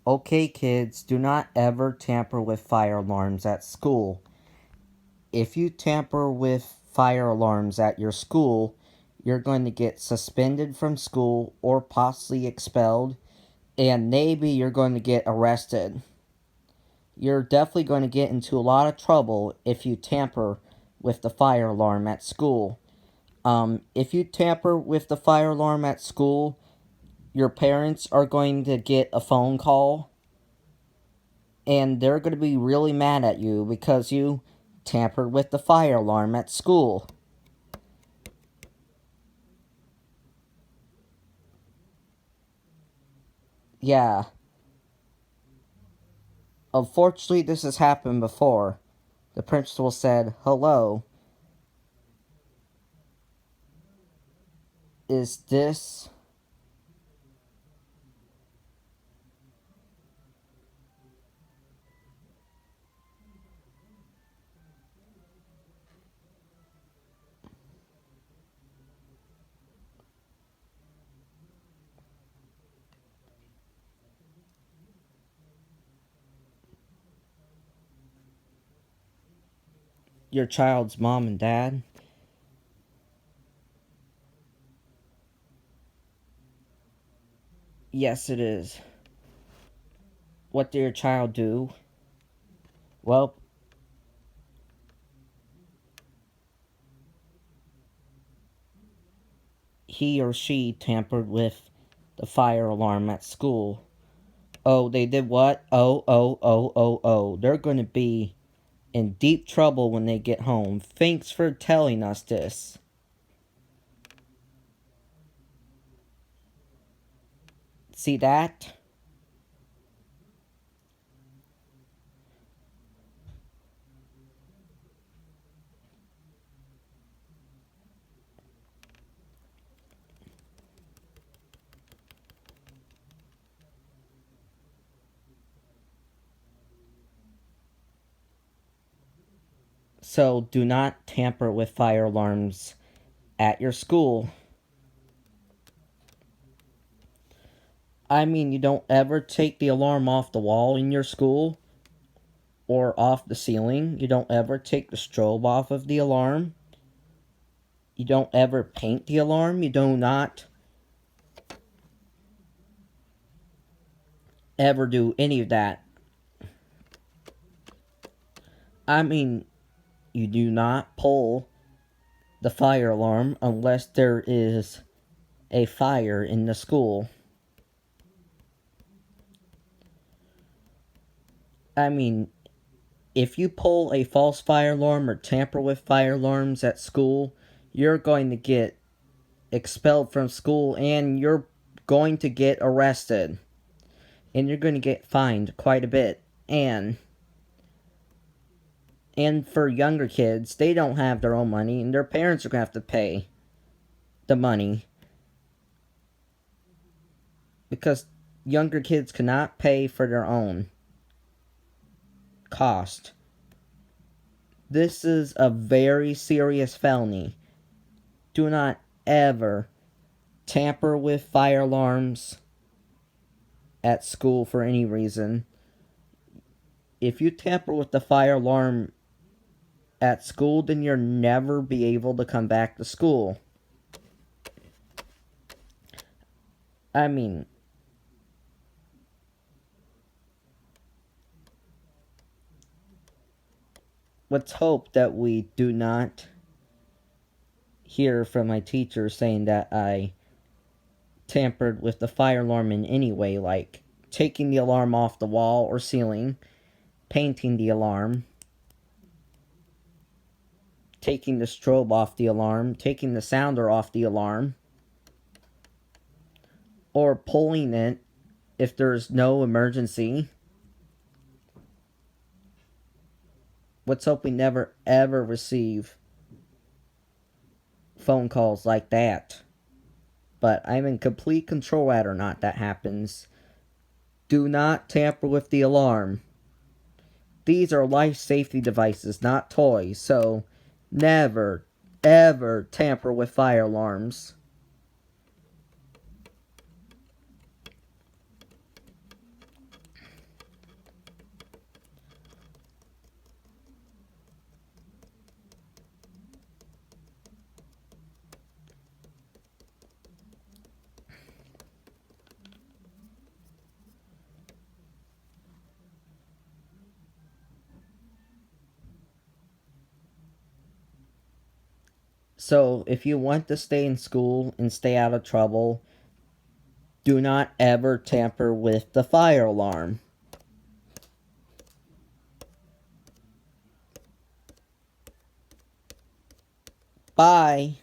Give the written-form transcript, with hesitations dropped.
Okay, kids, do not ever tamper with fire alarms at school. If you tamper with fire alarms at your school, you're going to get suspended from school or possibly expelled, and maybe you're going to get arrested. You're definitely going to get into a lot of trouble if you tamper with the fire alarm at school. If you tamper with the fire alarm at school, your parents are going to get a phone call and they're going to be really mad at you because you tampered with the fire alarm at school. Yeah. Unfortunately, this has happened before. The principal said, "Hello, is this..." Your child's mom and dad? Yes, it is. What did your child do? Well, he or she tampered with the fire alarm at school. Oh, they did what? Oh. They're going to be in deep trouble when they get home. Thanks for telling us this. See that? So do not tamper with fire alarms at your school. I mean, you don't ever take the alarm off the wall in your school or off the ceiling. You don't ever take the strobe off of the alarm. You don't ever paint the alarm. You do not ever do any of that. I mean, you do not pull the fire alarm unless there is a fire in the school. I mean, if you pull a false fire alarm or tamper with fire alarms at school, you're going to get expelled from school and you're going to get arrested. And you're going to get fined quite a bit. And for younger kids, they don't have their own money and their parents are going to have to pay the money because younger kids cannot pay for their own cost. This is a very serious felony. Do not ever tamper with fire alarms at school for any reason. If you tamper with the fire alarm at school, then you'll never be able to come back to school. I mean, let's hope that we do not hear from my teacher saying that I tampered with the fire alarm in any way, like taking the alarm off the wall or ceiling, painting the alarm, taking the strobe off the alarm, taking the sounder off the alarm, or pulling it if there's no emergency. Let's hope we never ever receive phone calls like that. But I'm in complete control whether or not that happens. Do not tamper with the alarm. These are life safety devices, not toys, so never, ever tamper with fire alarms. So, if you want to stay in school and stay out of trouble, do not ever tamper with the fire alarm. Bye.